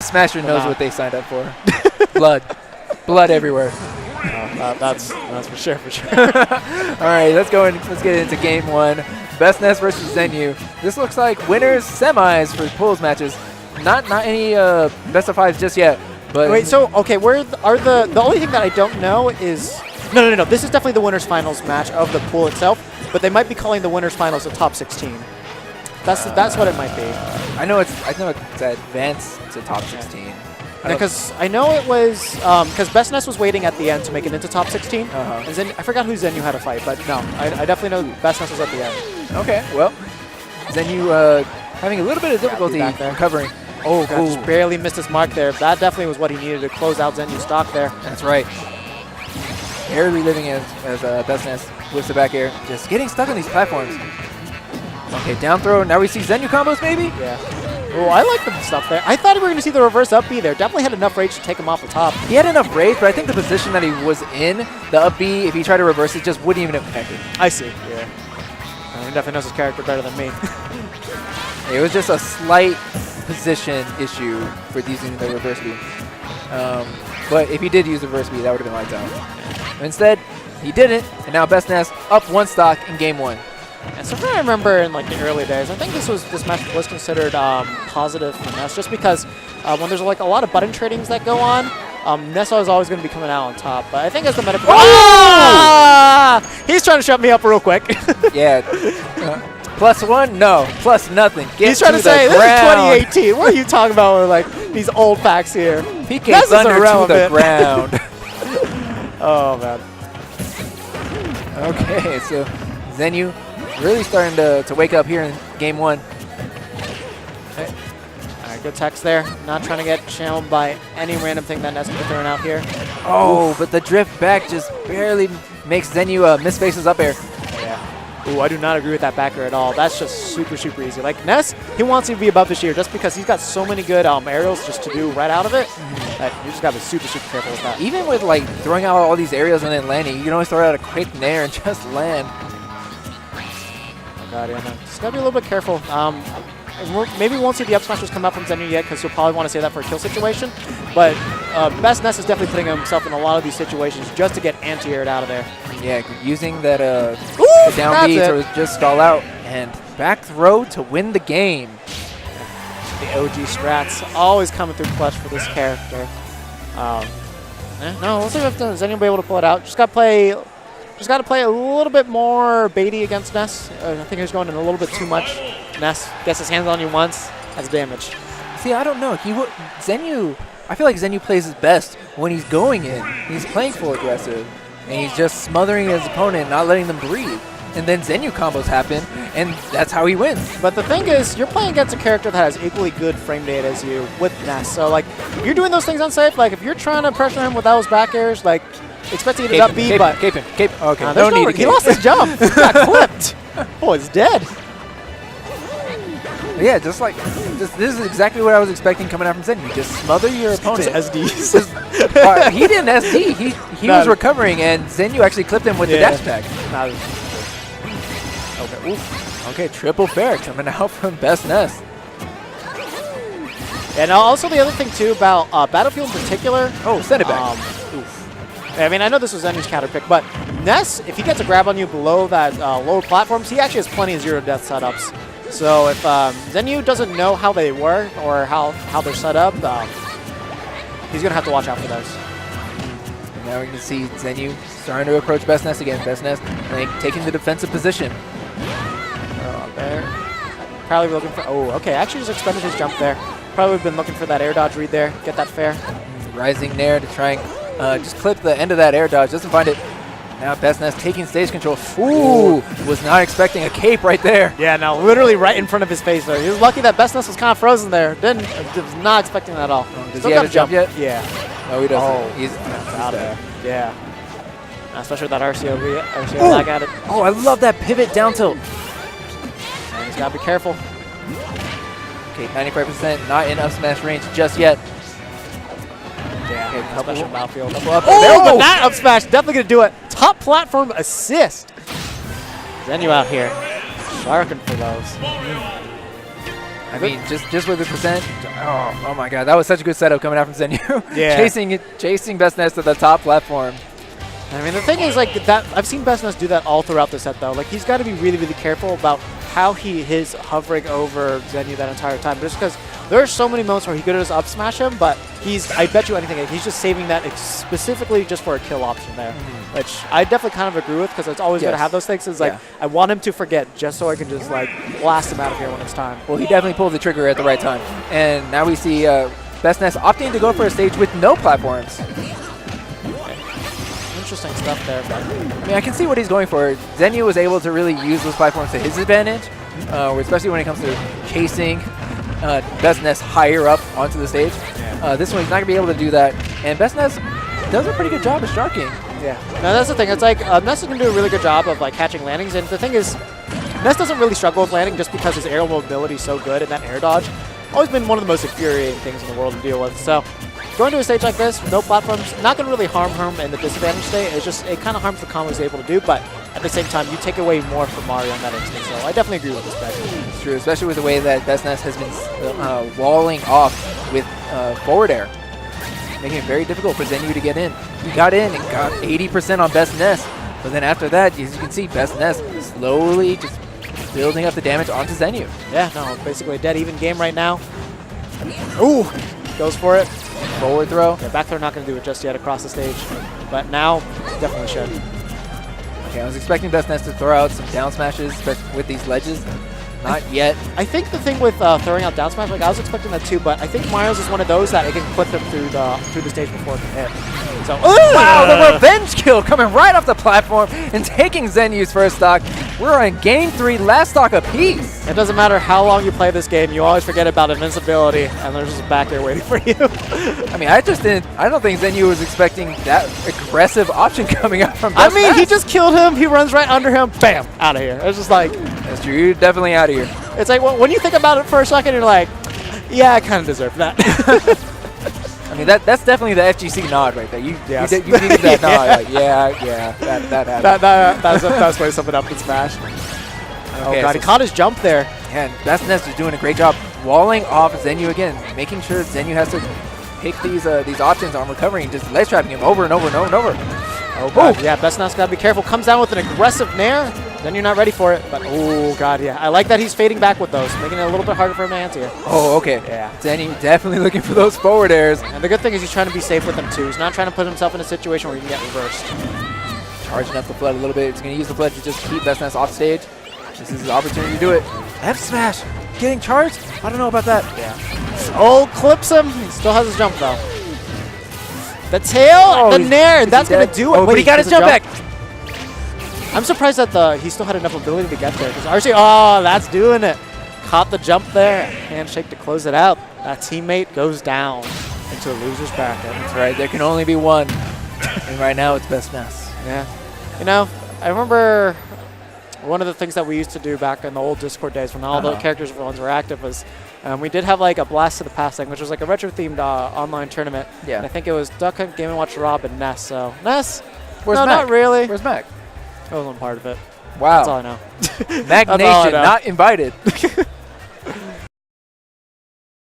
Smasher knows what they signed up for. Blood. Blood everywhere. That's for sure, for sure. All right, let's get into game one. BestNess versus Zenyou. This looks like winners semis for pools matches. Not any best of fives just yet. But wait, so okay, where are the only thing that I don't know is no. This is definitely the winners finals match of the pool itself, but they might be calling the winners finals the top 16. That's what it might be. I know it's advanced to top 16. Because I know it was because BestNess was waiting at the end to make it into top 16. And then I forgot who Zenyou had to fight, but no, I definitely know BestNess was at the end. Okay, well, Zenyou having a little bit of difficulty recovering. Oh, just barely missed his mark there. That definitely was what he needed to close out Zenyou's stock there. That's right. Air reliving as BestNess whips the back air, just getting stuck on these platforms. Okay, down throw. Now we see Zenyou combos, maybe? Yeah. Oh, I like the stuff there. I thought we were going to see the reverse up B there. Definitely had enough rage to take him off the top. He had enough rage, but I think the position that he was in, the up B, if he tried to reverse it, just wouldn't even have connected. I see. Yeah. He definitely knows his character better than me. It was just a slight position issue for using the reverse B. But if he did use the reverse B, that would have been lights out. Instead, he didn't, and now BestNess up one stock in game one. Yeah, so far I remember in like the early days, I think this match was considered positive for Ness, just because when there's like a lot of button tradings that go on, Ness was always going to be coming out on top. But I think as the meta, he's trying to shut me up real quick. Yeah. +1? No. Plus nothing. He's trying to say, this is 2018. What are you talking about with like these old facts here? PK Thunder to the ground. Oh, man. Okay, so Zenyou really starting to wake up here in game one. Okay. All right, good text there. Not trying to get channeled by any random thing that Ness could be throwing out here. Oh, but the drift back just barely makes Zenyou miss faces up air. Yeah. Ooh, I do not agree with that backer at all. That's just super, super easy. Like Ness, he wants to be above this year just because he's got so many good aerials just to do right out of it. That you just got to be super, super careful with that. Even with like throwing out all these aerials and then landing, you can always throw out a quick nair and just land. God, yeah, man. Just gotta be a little bit careful. Maybe we won't see the up smashers come out from Zenyou yet because he'll probably want to save that for a kill situation. But BestNess is definitely putting himself in a lot of these situations just to get anti-aired out of there. Yeah, using that the down B to just stall out and back throw to win the game. The OG strats always coming through clutch for this character. No, we'll see if Zenyou will be able to pull it out. Just got to play a little bit more baity against Ness. I think he's going in a little bit too much. Ness gets his hands on you once, has damage. See, I don't know. Zenyou, I feel like Zenyou plays his best when he's going in. He's playing full aggressive, and he's just smothering his opponent, not letting them breathe. And then Zenyou combos happen, and that's how he wins. But the thing is, you're playing against a character that has equally good frame data as you with Ness. So, like, if you're doing those things unsafe, like, if you're trying to pressure him with those back airs, like, expect to get it up B, but... Cape him. Okay, no need to he lost his jump. He got clipped. Boy's dead. Yeah, this is exactly what I was expecting coming out from Zenyou. Just smother your opponent. SDs. He didn't SD. He was recovering, and Zenyou actually clipped him with the dash attack. Okay, oof. Okay, triple fair coming out from BestNess. And also the other thing, too, about Battlefield in particular. Oh, send it back. I mean, I know this was Zenyou's counter pick, but Ness, if he gets a grab on you below that lower platforms, he actually has plenty of zero death setups. So if Zenyou doesn't know how they work or how they're set up, he's going to have to watch out for those. Now we can see Zenyou starting to approach BestNess again. BestNess taking the defensive position. There. Probably looking for... Oh, okay. Actually just expended his jump there. Probably been looking for that air dodge read there. Get that fair. Rising nair to try and just clip the end of that air dodge. Doesn't find it. Now BestNess taking stage control. Ooh, was not expecting a cape right there. Yeah, no, literally right in front of his face there. He was lucky that BestNess was kind of frozen there. Was not expecting that at all. Does he have a jump yet? Yeah. No, he doesn't. Oh, he's out of there. Yeah. Especially with that RCO lag at it. Oh, I love that pivot down tilt. And he's got to be careful. Okay, 95%, not in up smash range just yet. Yeah, okay, special battlefield. Oh, but that up smash, definitely going to do it. Top platform assist. Zenyou out here, sharking for those. I mean, just with the percent. Oh my God, that was such a good setup coming out from Zenyou. Yeah. chasing BestNess to the top platform. I mean, the thing is, like, that I've seen BestNess do that all throughout the set, though. Like, he's got to be really, really careful about how he is hovering over Zenyou that entire time. Just because there are so many moments where he could just up smash him, but I bet you anything, he's just saving that specifically just for a kill option there, which I definitely kind of agree with, because it's always going to have those things. It's like, I want him to forget just so I can just, like, blast him out of here when it's time. Well, he definitely pulled the trigger at the right time. And now we see BestNess opting to go for a stage with no platforms. Interesting stuff there. But I mean, I can see what he's going for. Zenyou was able to really use those platforms to his advantage, especially when it comes to chasing BestNess higher up onto the stage. This one, he's not going to be able to do that. And BestNess does a pretty good job of sharking. Yeah. Now, that's the thing. It's like, Ness is going to do a really good job of, like, catching landings. And the thing is, Ness doesn't really struggle with landing just because his aerial mobility is so good, and that air dodge always been one of the most infuriating things in the world to deal with. So going to a stage like this, no platforms, not going to really harm him in the disadvantage state. It's just, it kind of harms the combos he's able to do, but at the same time, you take away more from Mario in that instance. So I definitely agree with this pick. It's true, especially with the way that BestNess has been walling off with forward air, making it very difficult for Zenyou to get in. He got in and got 80% on BestNess, but then after that, as you can see, BestNess slowly just building up the damage onto Zenyou. Yeah, no, basically a dead even game right now. Ooh, goes for it. Forward throw. Yeah, back throw not going to do it just yet across the stage, but now definitely should. Okay, I was expecting BestNess to throw out some down smashes, but with these ledges, not yet. I think the thing with throwing out down smash, like I was expecting that too, but I think Mario's is one of those that it can put them through the stage before it can hit. So, wow, the revenge kill coming right off the platform and taking Zenyou's first stock. We're on game 3, last stock apiece. It doesn't matter how long you play this game, you always forget about invincibility, and there's just back there waiting for you. I mean, I don't think Zenyou was expecting that aggressive option coming out from BestNess. I mean, he just killed him, he runs right under him, bam, out of here. It's just like... That's true, you're definitely out of here. It's like, when you think about it for a second, you're like, yeah, I kind of deserve that. I mean, that's definitely the FGC nod right there. You needed that nod. Like, yeah, that happened. That's the best way to sum it up in Smash. Okay, oh god, he caught his jump there. And BestNess is doing a great job walling off Zenyou again, making sure Zenyou has to pick these options on recovering, just ledge trapping him over and over and over and over. Oh god, yeah, BestNess gotta be careful. Comes down with an aggressive nair, then you're not ready for it. But oh god, yeah, I like that he's fading back with those, making it a little bit harder for him to answer. Oh, okay. Yeah. Zenyou definitely looking for those forward airs. And the good thing is he's trying to be safe with them too. He's not trying to put himself in a situation where he can get reversed. Charging up the flood a little bit. He's going to use the flood to just keep BestNess off stage. This is his opportunity to do it. F smash getting charged? I don't know about that. Yeah. Oh, clips him. He still has his jump though. The tail, the nair, that's going to do it. Oh, but he got his jump back. I'm surprised that he still had enough ability to get there. Because RC, oh, that's doing it. Caught the jump there. Handshake to close it out. That teammate goes down into a loser's bracket. That's right. There can only be one. And right now it's BestNess. Yeah. You know, I remember one of the things that we used to do back in the old Discord days when all the characters ones were active was we did have like a Blast to the Past thing, which was like a retro-themed online tournament. Yeah. And I think it was Duck Hunt, Game & Watch Rob, and Ness. So, Ness? Where's Mac? Not really. Where's Mac? I wasn't part of it. Wow. That's all I know. Mac Nation not invited.